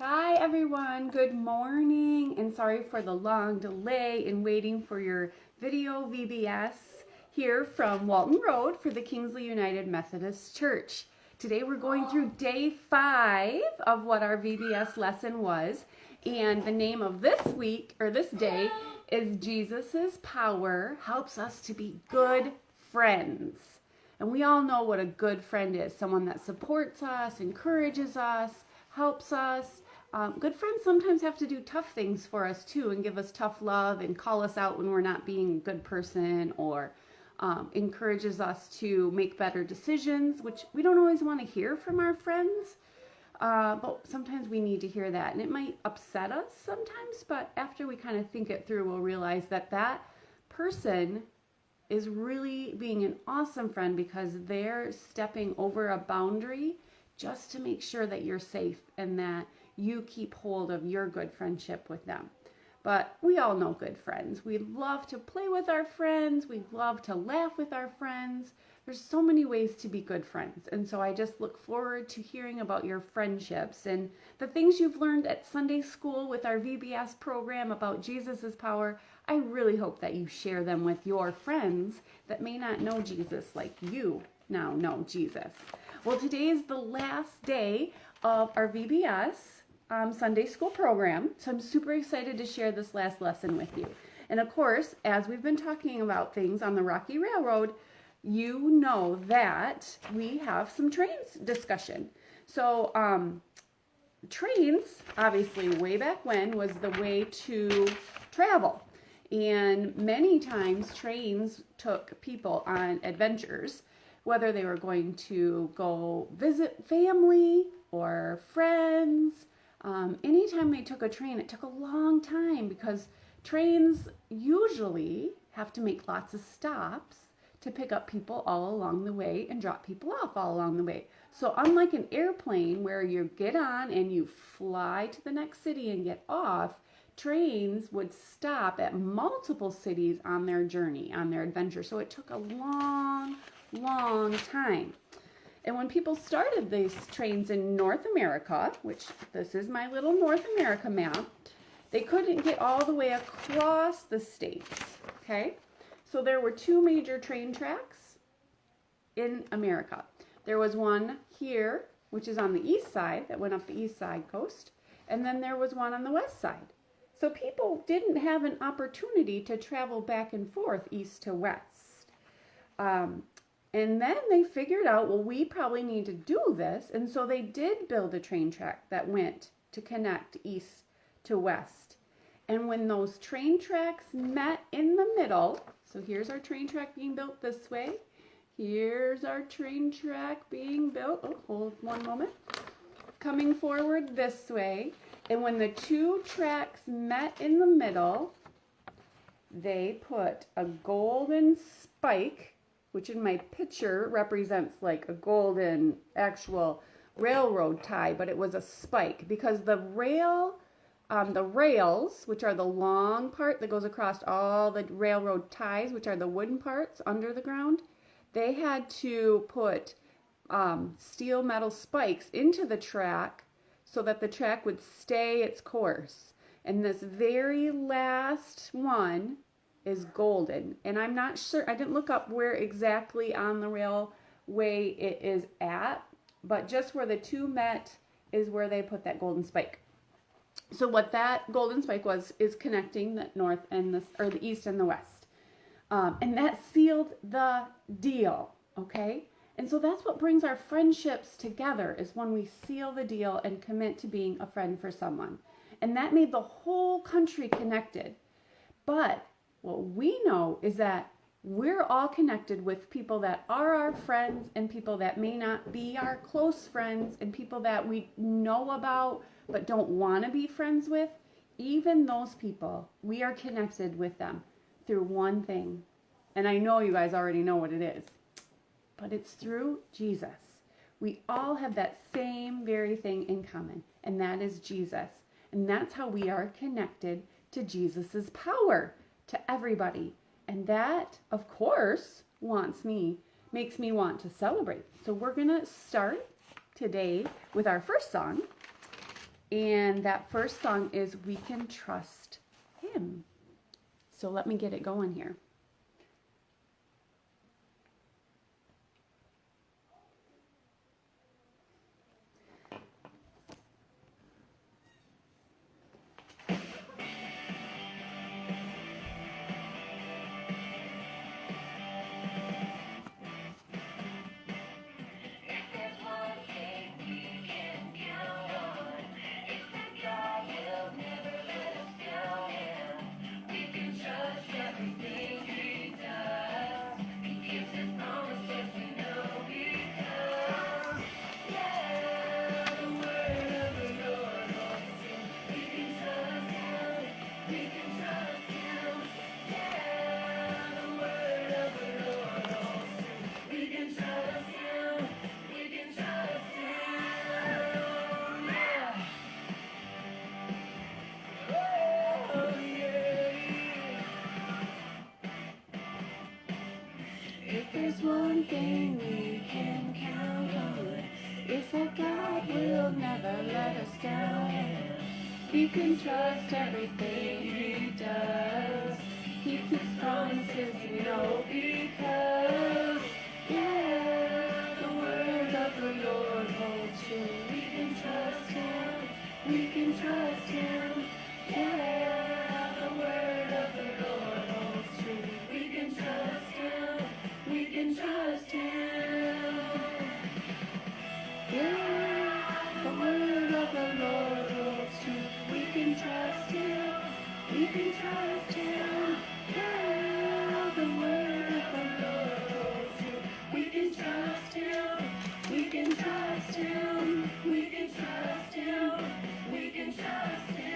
Hi everyone, good morning, and sorry for the long delay in waiting for your video VBS here from Walton Road for the Kingsley United Methodist Church. Today we're going through day 5 of what our VBS lesson was, and the name of this week or this day is Jesus's power helps us to be good friends. And we all know what a good friend is, someone that supports us, encourages us, helps us. Good friends sometimes have to do tough things for us too and give us tough love and call us out when we're not being a good person, or encourages us to make better decisions, which we don't always want to hear from our friends. But sometimes we need to hear that, and it might upset us sometimes, but after we kind of think it through, we'll realize that that person is really being an awesome friend because they're stepping over a boundary just to make sure that you're safe and that you keep hold of your good friendship with them. But we all know good friends. We love to play with our friends. We love to laugh with our friends. There's so many ways to be good friends. And so I just look forward to hearing about your friendships and the things you've learned at Sunday school with our VBS program about Jesus's power. I really hope that you share them with your friends that may not know Jesus like you now know Jesus. Well, today is the last day of our VBS Sunday school program, so I'm super excited to share this last lesson with you. And of course, as we've been talking about things on the Rocky Railroad, you know that we have some trains discussion. So trains, obviously way back when, was the way to travel. And many times trains took people on adventures, whether they were going to go visit family or friends. Anytime they took a train, it took a long time because trains usually have to make lots of stops to pick up people all along the way and drop people off all along the way. So unlike an airplane where you get on and you fly to the next city and get off, trains would stop at multiple cities on their journey, on their adventure. So it took a long time. And when people started these trains in North America, which this is my little North America map, they couldn't get all the way across the states, okay? So there were two major train tracks in America. There was one here, which is on the east side, that went up the east side coast, and then there was one on the west side. So people didn't have an opportunity to travel back and forth east to west. And then they figured out, well, we probably need to do this. And so they did build a train track that went to connect east to west. And when those train tracks met in the middle, so here's our train track being built this way. Here's our train track being built. Oh, hold one moment. Coming forward this way. And when the two tracks met in the middle, they put a golden spike, which in my picture represents like a golden actual railroad tie, but it was a spike because the rails, which are the long part that goes across all the railroad ties, which are the wooden parts under the ground, they had to put steel metal spikes into the track so that the track would stay its course. And this very last one is golden, and I'm not sure, I didn't look up where exactly on the railway it is at, but just where the two met is where they put that golden spike. So what that golden spike was is connecting the north and the east and the west, and that sealed the deal. Okay, and so that's what brings our friendships together, is when we seal the deal and commit to being a friend for someone, and that made the whole country connected. But what we know is that we're all connected with people that are our friends and people that may not be our close friends and people that we know about but don't want to be friends with. Even those people, we are connected with them through one thing. And I know you guys already know what it is, but it's through Jesus. We all have that same very thing in common, and that is Jesus. And that's how we are connected to Jesus's power to everybody. And that, of course, makes me want to celebrate. So we're going to start today with our first song. And that first song is We Can Trust Him. So let me get it going here. There's one thing we can count on, it's that God will never let us down. We can trust everything He does. He keeps promises, we know, because, yeah, the word of the Lord holds true. We can trust Him, we can trust Him, yeah, the word of the Lord holds true. We can trust Him, we can trust Him. Yeah, the word of the Lord holds true. We can trust Him. We can trust Him. Yeah, the word of the Lord holds true. We can trust Him. We can trust Him. We can trust Him. We can trust Him.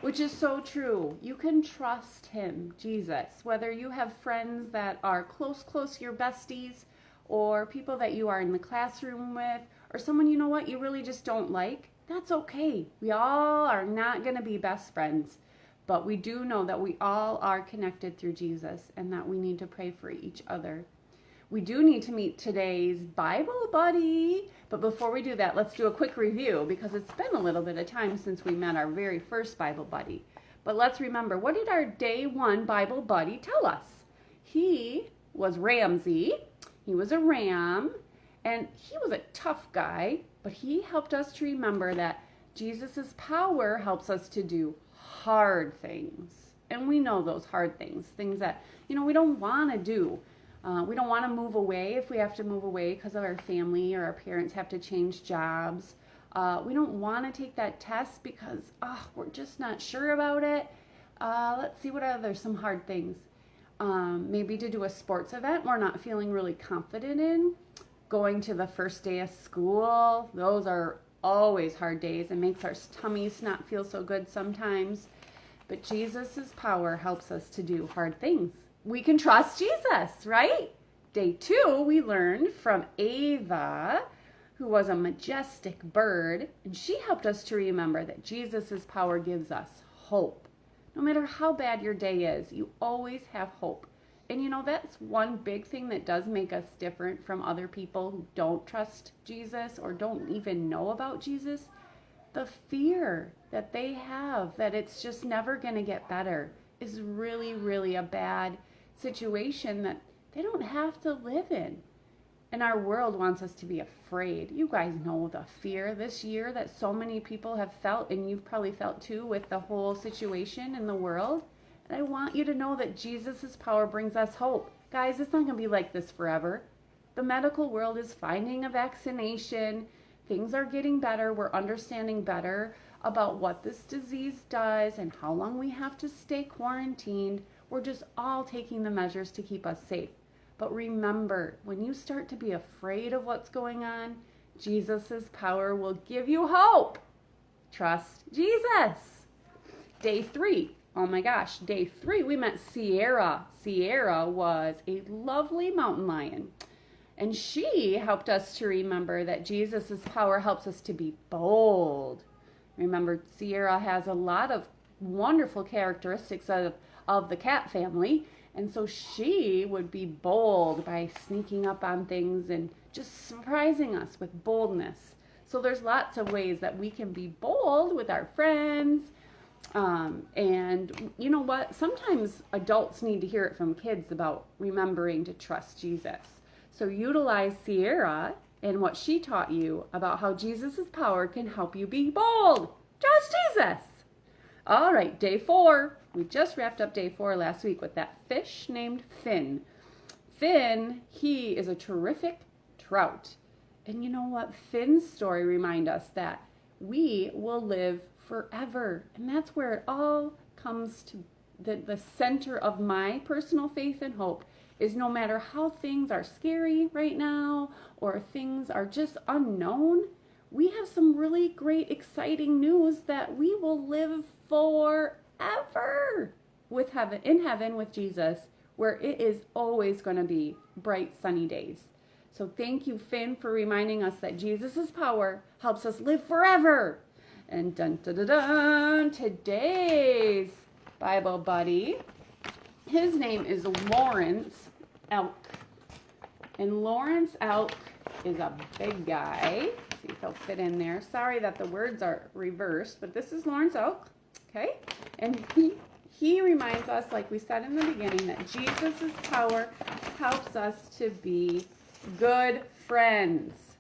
Which is so true. You can trust Him, Jesus. Whether you have friends that are close, your besties, or people that you are in the classroom with, or someone you know what you really just don't like, that's okay. We all are not going to be best friends, but we do know that we all are connected through Jesus and that we need to pray for each other. We do need to meet today's Bible buddy. But before we do that, let's do a quick review because it's been a little bit of time since we met our very first Bible buddy. But let's remember, what did our day one Bible buddy tell us? He was Ramsey. He was a ram, and he was a tough guy, but he helped us to remember that Jesus' power helps us to do hard things. And we know those hard things, things that, we don't want to do. We don't want to move away if we have to move away because of our family or our parents have to change jobs. We don't want to take that test because we're just not sure about it. Let's see what other some hard things. Maybe to do a sports event we're not feeling really confident in. Going to the first day of school. Those are always hard days and makes our tummies not feel so good sometimes. But Jesus' power helps us to do hard things. We can trust Jesus, right? Day 2, we learned from Ava, who was a majestic bird, and she helped us to remember that Jesus' power gives us hope. No matter how bad your day is, you always have hope. And that's one big thing that does make us different from other people who don't trust Jesus or don't even know about Jesus. The fear that they have that it's just never going to get better is really, really a bad situation that they don't have to live in. And our world wants us to be afraid. You guys know the fear this year that so many people have felt, and you've probably felt too with the whole situation in the world. And I want you to know that Jesus' power brings us hope. Guys, it's not going to be like this forever. The medical world is finding a vaccination. Things are getting better. We're understanding better about what this disease does and how long we have to stay quarantined. We're just all taking the measures to keep us safe. But remember, when you start to be afraid of what's going on, Jesus' power will give you hope. Trust Jesus. Day 3. Oh my gosh, day 3, we met Sierra. Sierra was a lovely mountain lion. And she helped us to remember that Jesus' power helps us to be bold. Remember, Sierra has a lot of wonderful characteristics of the cat family. And so she would be bold by sneaking up on things and just surprising us with boldness. So there's lots of ways that we can be bold with our friends. And you know what? Sometimes adults need to hear it from kids about remembering to trust Jesus. So utilize Sierra and what she taught you about how Jesus' power can help you be bold. Trust Jesus. All right, day 4. We just wrapped up day 4 last week with that fish named Finn. Finn, he is a terrific trout. And you know what? Finn's story reminds us that we will live forever. And that's where it all comes to the center of my personal faith and hope is no matter how things are scary right now or things are just unknown, we have some really great, exciting news that we will live forever in heaven with Jesus, where it is always going to be bright, sunny days. So thank you, Finn, for reminding us that Jesus' power helps us live forever. And dun dun dun dun, today's Bible buddy, his name is Lawrence Elk. And Lawrence Elk is a big guy. See if he'll fit in there. Sorry that the words are reversed, but this is Lawrence Elk, okay? And he reminds us, like we said in the beginning, that Jesus' power helps us to be good friends.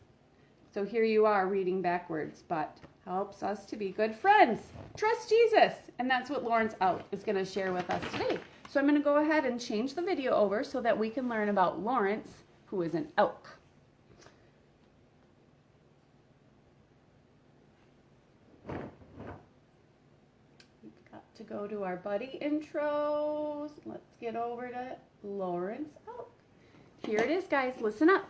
So here you are reading backwards, but helps us to be good friends. Trust Jesus. And that's what Lawrence Elk is going to share with us today. So I'm going to go ahead and change the video over so that we can learn about Lawrence, who is an elk. We've got to go to our buddy intros. Let's get over to Lawrence Elk. Here it is, guys. Listen up.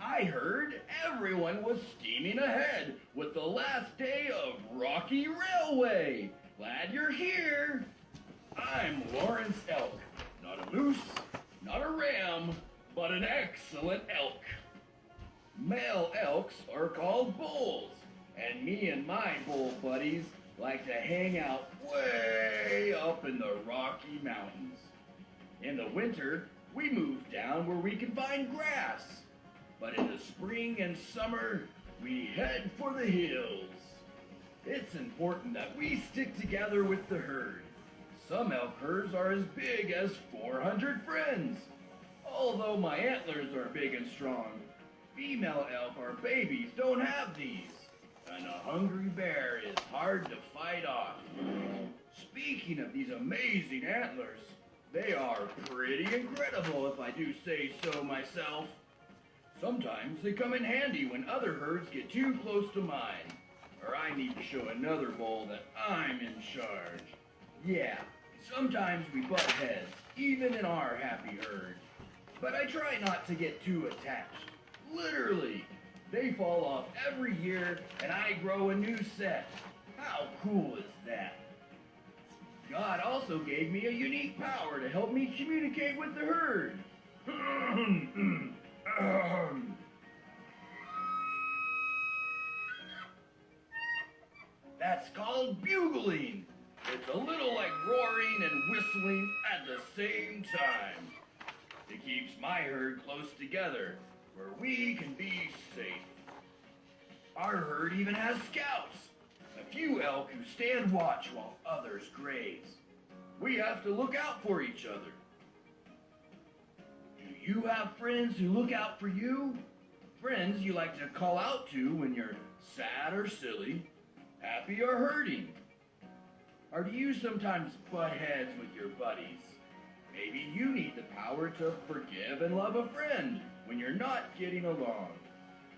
I heard everyone was steaming ahead with the last day of Rocky Railway. Glad you're here. I'm Lawrence Elk. Not a moose, not a ram, but an excellent elk. Male elks are called bulls, and me and my bull buddies like to hang out way up in the Rocky Mountains. In the winter, we move down where we can find grass. But in the spring and summer, we head for the hills. It's important that we stick together with the herd. Some elk herds are as big as 400 friends. Although my antlers are big and strong, female elk or babies don't have these. And a hungry bear is hard to fight off. Speaking of these amazing antlers, they are pretty incredible if I do say so myself. Sometimes they come in handy when other herds get too close to mine, or I need to show another bull that I'm in charge. Yeah, sometimes we butt heads, even in our happy herd. But I try not to get too attached. Literally, they fall off every year and I grow a new set. How cool is that? God also gave me a unique power to help me communicate with the herd. That's called bugling. It's a little like roaring and whistling at the same time. It keeps my herd close together, where we can be safe. Our herd even has scouts, a few elk who stand watch while others graze. We have to look out for each other. Do you have friends who look out for you? Friends you like to call out to when you're sad or silly, happy or hurting? Or do you sometimes butt heads with your buddies? Maybe you need the power to forgive and love a friend when you're not getting along.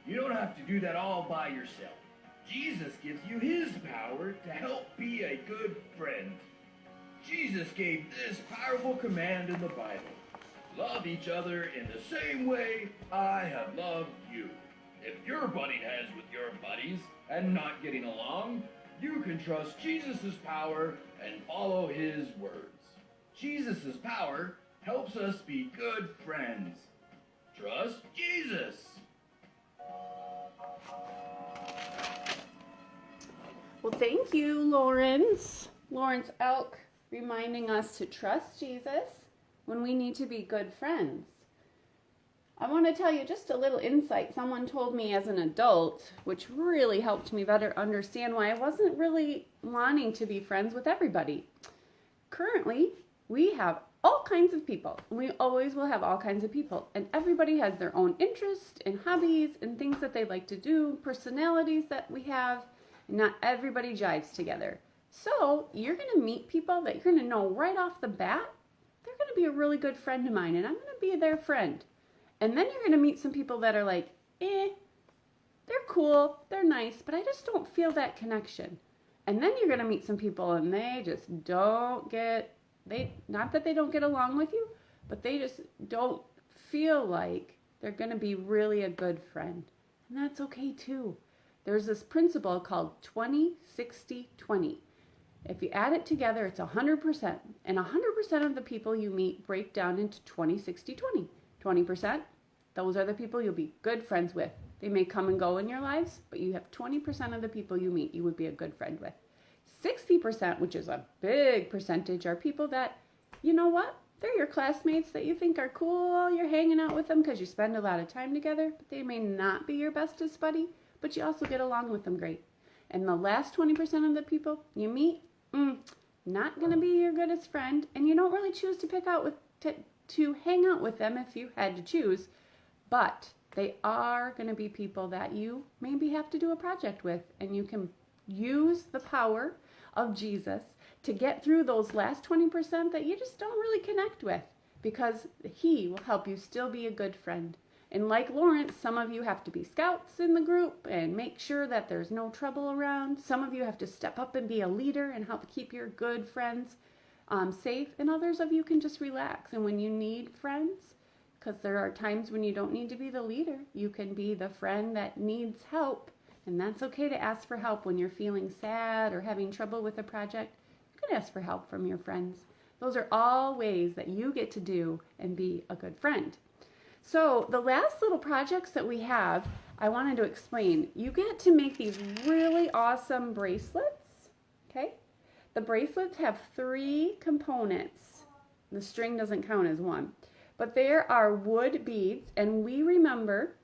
You don't have to do that all by yourself. Jesus gives you his power to help be a good friend. Jesus gave this powerful command in the Bible. Love each other in the same way I have loved you. If you're butting heads with your buddies and not getting along, you can trust Jesus' power and follow his words. Jesus' power helps us be good friends. Trust Jesus. Well, thank you, Lawrence. Lawrence Elk reminding us to trust Jesus when we need to be good friends. I want to tell you just a little insight someone told me as an adult, which really helped me better understand why I wasn't really wanting to be friends with everybody. Currently, we have all kinds of people. We always will have all kinds of people. And everybody has their own interests and hobbies and things that they like to do, personalities that we have. And not everybody jives together. So you're going to meet people that you're going to know right off the bat. They're going to be a really good friend of mine, and I'm going to be their friend. And then you're going to meet some people that are like, they're cool, they're nice, but I just don't feel that connection. And then you're going to meet some people and they just don't not that they don't get along with you, but they just don't feel like they're going to be really a good friend. And that's okay too. There's this principle called 20-60-20. If you add it together, it's 100%. And 100% of the people you meet break down into 20-60-20. 20%, those are the people you'll be good friends with. They may come and go in your lives, but you have 20% of the people you meet you would be a good friend with. 60%, which is a big percentage, are people that, you know what? They're your classmates that you think are cool. You're hanging out with them because you spend a lot of time together, but they may not be your bestest buddy, but you also get along with them great. And the last 20% of the people you meet, not going to be your goodest friend, and you don't really choose to pick out to hang out with them if you had to choose, but they are going to be people that you maybe have to do a project with, and you can use the power of Jesus to get through those last 20% that you just don't really connect with, because he will help you still be a good friend. And like Lawrence, some of you have to be scouts in the group and make sure that there's no trouble around. Some of you have to step up and be a leader and help keep your good friends safe, and others of you can just relax. And when you need friends, because there are times when you don't need to be the leader, you can be the friend that needs help, and that's okay to ask for help when you're feeling sad or having trouble with a project. You can ask for help from your friends. Those are all ways that you get to do and be a good friend. So the last little projects that we have, I wanted to explain. You get to make these really awesome bracelets, okay? The bracelets have 3 components. The string doesn't count as one. But there are wood beads, and we remember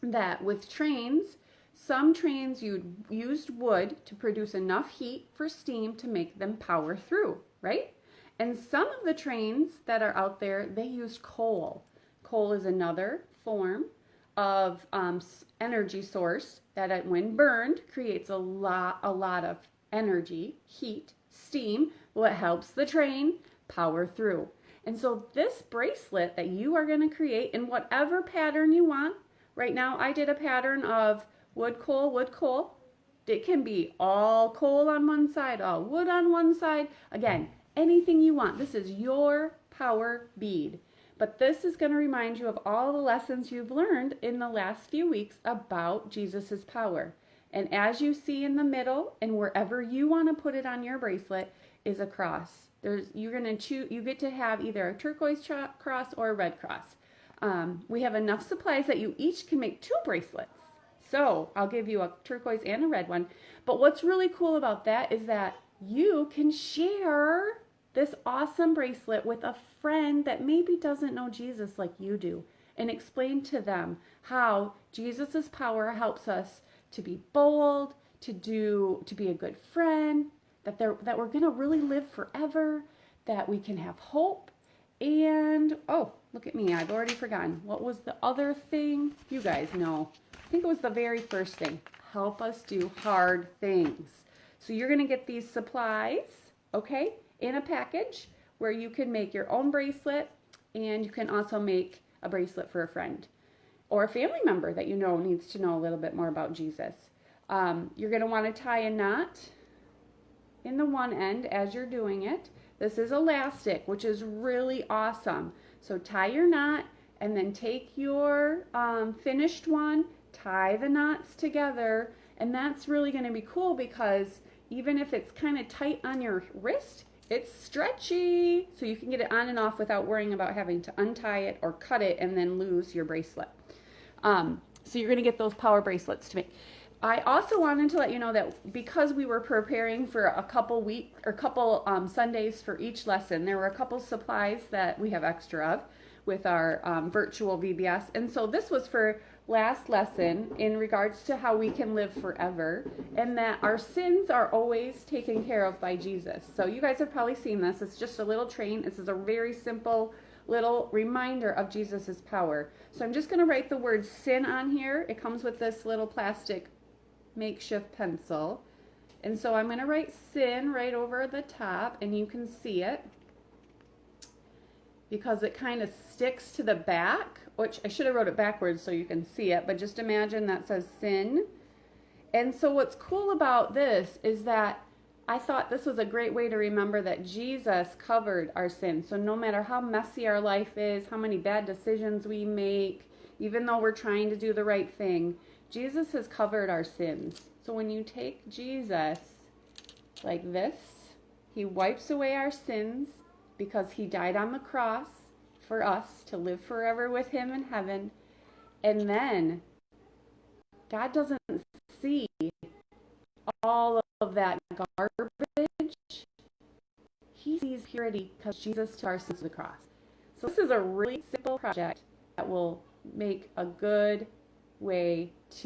that with trains, some trains used wood to produce enough heat for steam to make them power through, right? And some of the trains that are out there, they used coal. Coal is another form of energy source that when burned creates a lot of energy, heat, steam, what helps the train power through. And so this bracelet that you are going to create in whatever pattern you want. Right now I did a pattern of wood, coal. It can be all coal on one side, all wood on one side. Again, anything you want. This is your power bead. But this is going to remind you of all the lessons you've learned in the last few weeks about Jesus's power. And as you see in the middle and wherever you want to put it on your bracelet is a cross. You're going to choose. You get to have either a turquoise cross or a red cross. We have enough supplies that you each can make 2 bracelets. So I'll give you a turquoise and a red one. But what's really cool about that is that you can share this awesome bracelet with a friend that maybe doesn't know Jesus like you do, and explain to them how Jesus's power helps us to be bold, to be a good friend, that we're going to really live forever, that we can have hope. And oh, look at me, I've already forgotten. What was the other thing? You guys know. I think it was the very first thing. Help us do hard things. So you're going to get these supplies, okay, in a package where you can make your own bracelet, and you can also make a bracelet for a friend or a family member that you know needs to know a little bit more about Jesus. You're going to want to tie a knot in the one end as you're doing it. This is elastic, which is really awesome. So tie your knot and then take your finished one, tie the knots together, and that's really going to be cool because even if it's kind of tight on your wrist, it's stretchy, so you can get it on and off without worrying about having to untie it or cut it and then lose your bracelet. So you're going to get those power bracelets to make. I also wanted to let you know that because we were preparing for a couple Sundays for each lesson, there were a couple supplies that we have extra of with our virtual VBS. And so this was for last lesson in regards to how we can live forever and that our sins are always taken care of by Jesus. So you guys have probably seen this. It's just a little train. This is a very simple little reminder of Jesus's power. So I'm just going to write the word sin on here. It comes with this little plastic makeshift pencil. And so I'm going to write sin right over the top, and you can see it because it kind of sticks to the back, which I should have wrote it backwards so you can see it, but just imagine that says sin. And so what's cool about this is that I thought this was a great way to remember that Jesus covered our sins. So no matter how messy our life is, how many bad decisions we make, even though we're trying to do the right thing, Jesus has covered our sins. So when you take Jesus like this, he wipes away our sins because he died on the cross for us to live forever with him in heaven. And then God doesn't see all of that garbage. He sees purity because Jesus took our sins to the cross. So this is a really simple project that will make a good way